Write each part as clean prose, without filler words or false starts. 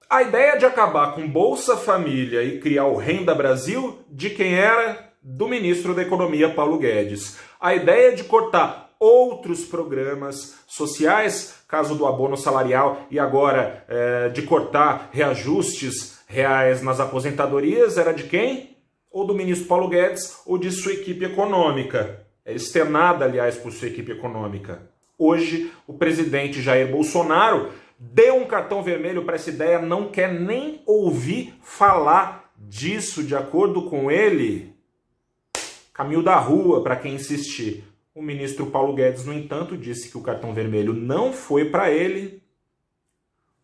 A ideia de acabar com Bolsa Família e criar o Renda Brasil, de quem era? Do ministro da Economia, Paulo Guedes. A ideia de cortar outros programas sociais, caso do abono salarial, e agora de cortar reajustes reais nas aposentadorias, era de quem? Ou do ministro Paulo Guedes ou de sua equipe econômica. É externada, aliás, por sua equipe econômica. Hoje, o presidente Jair Bolsonaro deu um cartão vermelho para essa ideia, não quer nem ouvir falar disso. De acordo com ele, caminho da rua para quem insistir. O ministro Paulo Guedes, no entanto, disse que o cartão vermelho não foi para ele.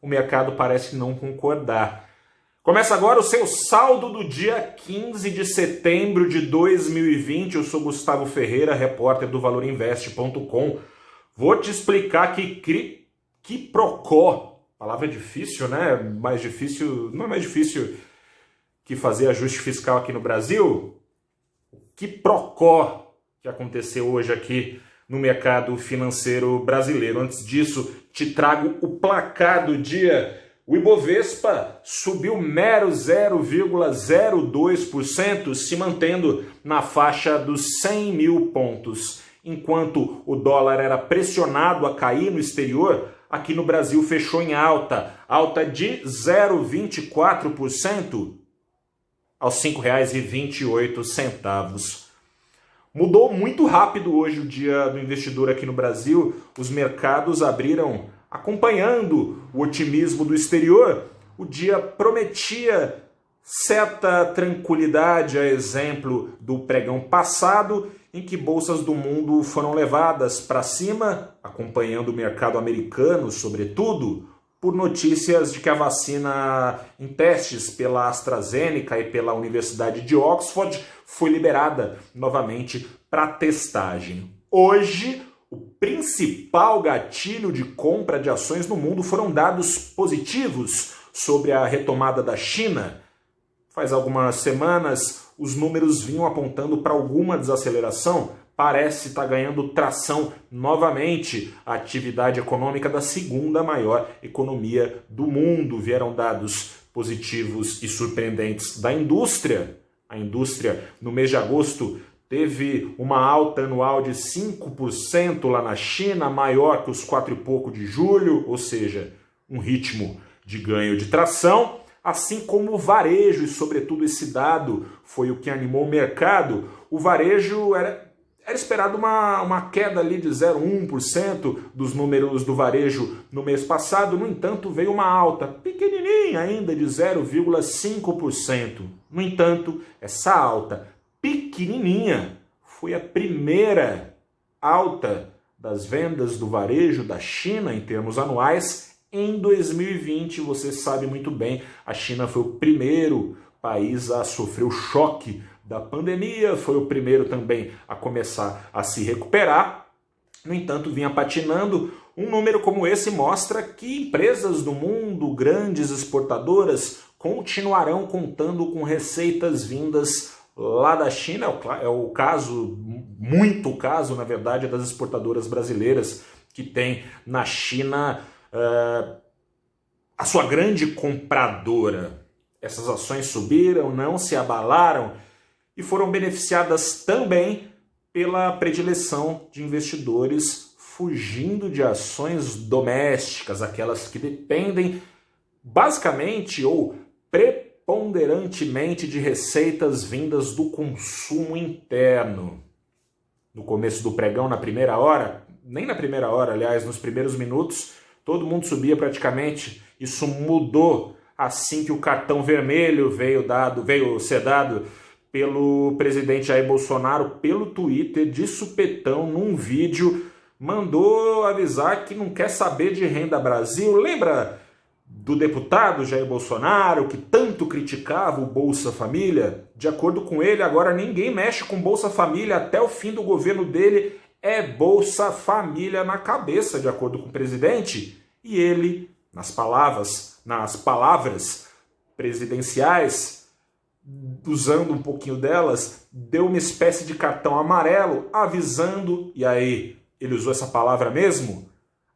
O mercado parece não concordar. Começa agora o seu saldo do dia 15 de setembro de 2020. Eu sou Gustavo Ferreira, repórter do valorinvest.com. Vou te explicar que quiprocó, palavra difícil, né? Mais difícil, não é mais difícil que fazer ajuste fiscal aqui no Brasil. O quiprocó que aconteceu hoje aqui no mercado financeiro brasileiro. Antes disso, te trago o placar do dia. O Ibovespa subiu mero 0,02%, se mantendo na faixa dos 100 mil pontos. Enquanto o dólar era pressionado a cair no exterior, aqui no Brasil fechou em alta de 0,24% aos R$ 5,28. Mudou muito rápido hoje o dia do investidor aqui no Brasil. Os mercados abriram acompanhando o otimismo do exterior. O dia prometia certa tranquilidade, a exemplo do pregão passado, em que bolsas do mundo foram levadas para cima, acompanhando o mercado americano, sobretudo, por notícias de que a vacina em testes pela AstraZeneca e pela Universidade de Oxford foi liberada novamente para testagem. Hoje, o principal gatilho de compra de ações no mundo foram dados positivos sobre a retomada da China. Faz algumas semanas, os números vinham apontando para alguma desaceleração. Parece estar ganhando tração novamente a atividade econômica da segunda maior economia do mundo. Vieram dados positivos e surpreendentes da indústria. A indústria, no mês de agosto, teve uma alta anual de 5% lá na China, maior que os 4 e pouco de julho, ou seja, um ritmo de ganho de tração. Assim como o varejo, e sobretudo esse dado foi o que animou o mercado. O varejo era esperado uma queda ali de 0,1% dos números do varejo no mês passado. No entanto, veio uma alta pequenininha ainda de 0,5%. No entanto, essa alta pequenininha foi a primeira alta das vendas do varejo da China em termos anuais em 2020. Você sabe muito bem, a China foi o primeiro país a sofrer o choque da pandemia, foi o primeiro também a começar a se recuperar. No entanto, vinha patinando. Um número como esse mostra que empresas do mundo, grandes exportadoras, continuarão contando com receitas vindas lá da China. É o caso, muito caso, na verdade, das exportadoras brasileiras, que tem na China a sua grande compradora. Essas ações subiram, não se abalaram e foram beneficiadas também pela predileção de investidores fugindo de ações domésticas, aquelas que dependem basicamente ou preponderantemente de receitas vindas do consumo interno. No começo do pregão, na primeira hora, nem na primeira hora, aliás, nos primeiros minutos, todo mundo subia praticamente. Isso mudou assim que o cartão vermelho veio ser dado pelo presidente Jair Bolsonaro pelo Twitter, de supetão, num vídeo, mandou avisar que não quer saber de Renda Brasil. Lembra do deputado Jair Bolsonaro, que tanto criticava o Bolsa Família? De acordo com ele, agora ninguém mexe com Bolsa Família até o fim do governo dele. É Bolsa Família na cabeça, de acordo com o presidente. E ele, nas palavras presidenciais, usando um pouquinho delas, deu uma espécie de cartão amarelo avisando, e aí ele usou essa palavra mesmo,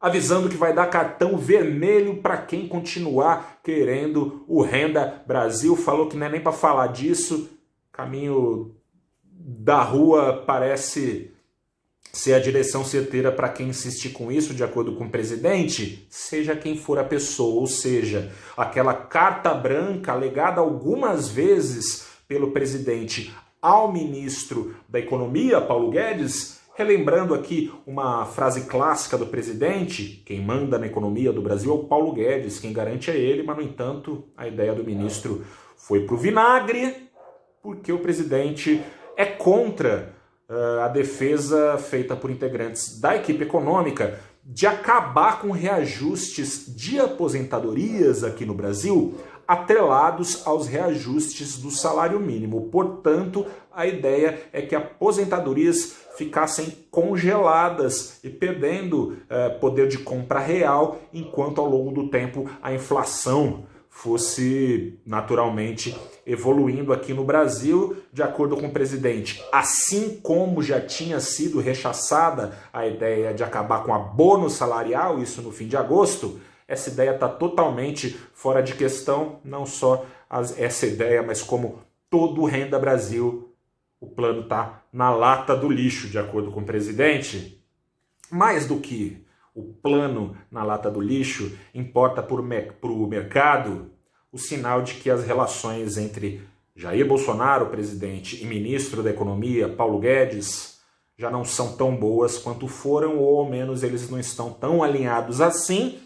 avisando que vai dar cartão vermelho para quem continuar querendo o Renda Brasil. Falou que não é nem para falar disso. Caminho da rua parece ser a direção certeira para quem insistir com isso, de acordo com o presidente, seja quem for a pessoa, ou seja, aquela carta branca alegada algumas vezes pelo presidente ao ministro da Economia, Paulo Guedes, relembrando aqui uma frase clássica do presidente: quem manda na economia do Brasil é o Paulo Guedes, quem garante é ele, mas, no entanto, a ideia do ministro foi para o vinagre, porque o presidente é contra a defesa feita por integrantes da equipe econômica de acabar com reajustes de aposentadorias aqui no Brasil atrelados aos reajustes do salário mínimo. Portanto, a ideia é que aposentadorias ficassem congeladas e perdendo poder de compra real, enquanto ao longo do tempo a inflação fosse naturalmente evoluindo aqui no Brasil, de acordo com o presidente. Assim como já tinha sido rechaçada a ideia de acabar com o abono salarial, isso no fim de agosto, essa ideia está totalmente fora de questão, não só essa ideia, mas como todo o Renda Brasil, o plano está na lata do lixo, de acordo com o presidente. Mais do que o plano na lata do lixo, importa para o mercado o sinal de que as relações entre Jair Bolsonaro, presidente, e ministro da Economia, Paulo Guedes, já não são tão boas quanto foram, ou ao menos eles não estão tão alinhados assim,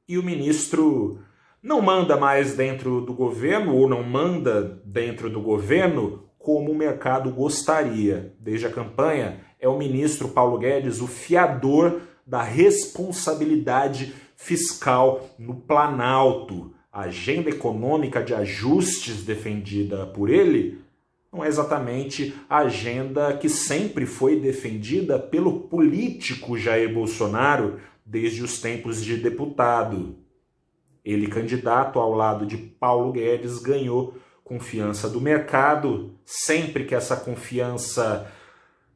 e o ministro não manda mais dentro do governo, ou não manda dentro do governo como o mercado gostaria. Desde a campanha, é o ministro Paulo Guedes o fiador da responsabilidade fiscal no Planalto. A agenda econômica de ajustes defendida por ele não é exatamente a agenda que sempre foi defendida pelo político Jair Bolsonaro desde os tempos de deputado. Ele, candidato ao lado de Paulo Guedes, ganhou confiança do mercado, sempre que essa confiança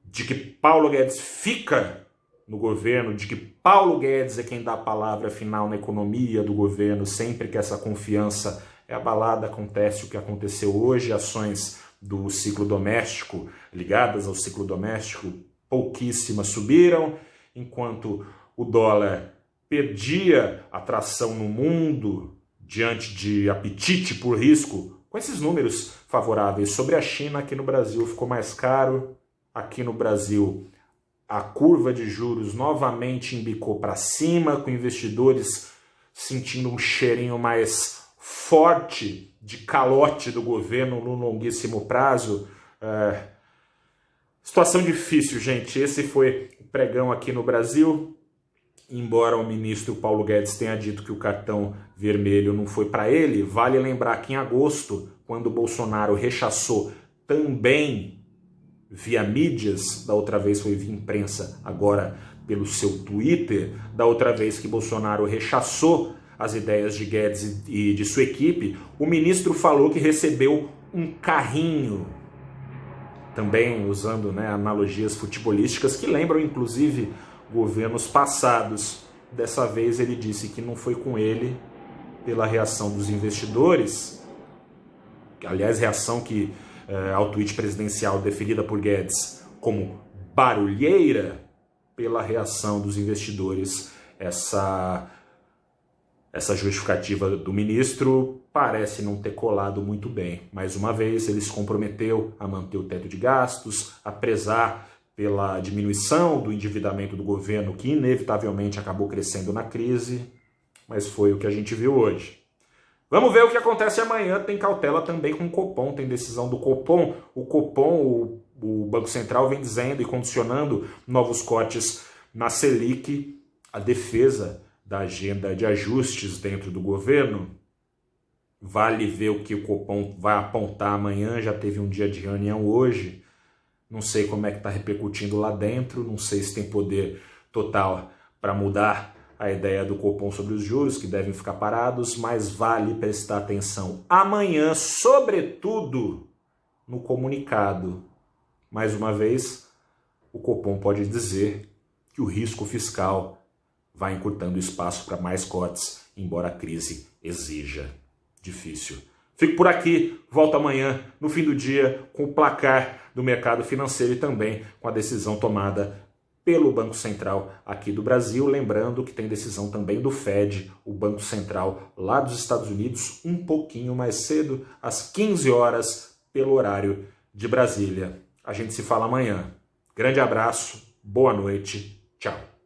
de que Paulo Guedes fica no governo, de que Paulo Guedes é quem dá a palavra final na economia do governo, sempre que essa confiança é abalada, acontece o que aconteceu hoje, ações do ciclo doméstico, ligadas ao ciclo doméstico, pouquíssimas subiram, enquanto o dólar perdia atração no mundo diante de apetite por risco, com esses números favoráveis sobre a China. Aqui no Brasil ficou mais caro, aqui no Brasil a curva de juros novamente embicou para cima, com investidores sentindo um cheirinho mais forte de calote do governo no longuíssimo prazo. Situação difícil, gente. Esse foi o pregão aqui no Brasil. Embora o ministro Paulo Guedes tenha dito que o cartão vermelho não foi para ele, vale lembrar que em agosto, quando o Bolsonaro rechaçou também via mídias, da outra vez foi via imprensa, agora pelo seu Twitter, da outra vez que Bolsonaro rechaçou as ideias de Guedes e de sua equipe, o ministro falou que recebeu um carrinho, também usando analogias futebolísticas que lembram inclusive governos passados. Dessa vez ele disse que não foi com ele, pela reação dos investidores, aliás, reação que ao tweet presidencial definida por Guedes como barulheira, pela reação dos investidores, essa justificativa do ministro parece não ter colado muito bem. Mais uma vez, ele se comprometeu a manter o teto de gastos, a prezar pela diminuição do endividamento do governo, que inevitavelmente acabou crescendo na crise, mas foi o que a gente viu hoje. Vamos ver o que acontece amanhã. Tem cautela também com o Copom, tem decisão do Copom. O Copom, o Banco Central, vem dizendo e condicionando novos cortes na Selic. A defesa da agenda de ajustes dentro do governo. Vale ver o que o Copom vai apontar amanhã. Já teve um dia de reunião hoje. Não sei como é que está repercutindo lá dentro. Não sei se tem poder total para mudar a ideia do Copom sobre os juros, que devem ficar parados, mas vale prestar atenção amanhã, sobretudo no comunicado. Mais uma vez, o Copom pode dizer que o risco fiscal vai encurtando espaço para mais cortes, embora a crise exija. Difícil. Fico por aqui, volto amanhã, no fim do dia, com o placar do mercado financeiro e também com a decisão tomada pelo Banco Central aqui do Brasil. Lembrando que tem decisão também do Fed, o Banco Central lá dos Estados Unidos, um pouquinho mais cedo, às 15 horas, pelo horário de Brasília. A gente se fala amanhã. Grande abraço, boa noite, tchau.